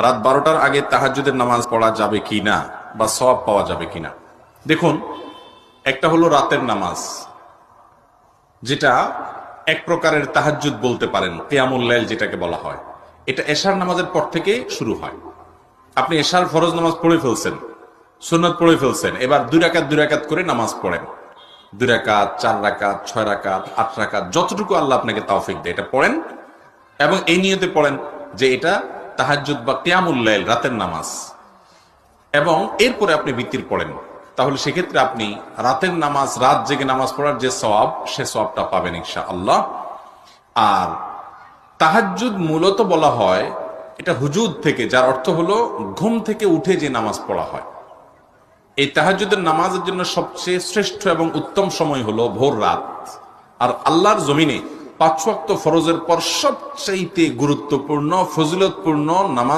রাত 12টার আগে তাহাজ্জুদের নামাজ পড়া যাবে কিনা বা সওয়াব পাওয়া যাবে কিনা। দেখুন, একটা হলো রাতের নামাজ, যেটা এক প্রকারের তাহাজ্জুদ বলতে পারেন, কিয়ামুল লাইল যেটাকে বলা হয়। এটা এশার নামাজের পর থেকে শুরু হয়। আপনি এশার ফরজ নামাজ পড়ে ফেলছেন, সুন্নাত পড়ে ফেলছেন, এবার 2 রাকাত করে নামাজ পড়েন। 2 রাকাত, 4 রাকাত, 6 রাকাত, 8 রাকাত, যতটুকু আল্লাহ আপনাকে তৌফিক দেয় এটা পড়েন, এবং এই নিয়তে পড়েন যে এটা তাহাজ্জুদ বা কিয়ামুল লাইল, রাতের নামাজ, এবং এরপরে আপনি বিতির পড়েন। তাহলে সেক্ষেত্রে আপনি রাতের নামাজ, রাত জেগে নামাজ পড়ার যে সওয়াব, সে সওয়াবটা পাবেন ইনশাআল্লাহ। আর তাহাজ্জুদ মূলত বলা হয় এটা হুজুদ থেকে, যার অর্থ হলো ঘুম থেকে উঠে যে নামাজ পড়া হয়। এই তাহাজ্জুদের নামাজের জন্য সবচেয়ে শ্রেষ্ঠ এবং উত্তম সময় হলো ভোর রাত। আর আল্লাহর জমিনে 5 ওয়াক্ত ফরজের পর সবচাইতে গুরুত্বপূর্ণ ফজিলতপূর্ণ নামাজ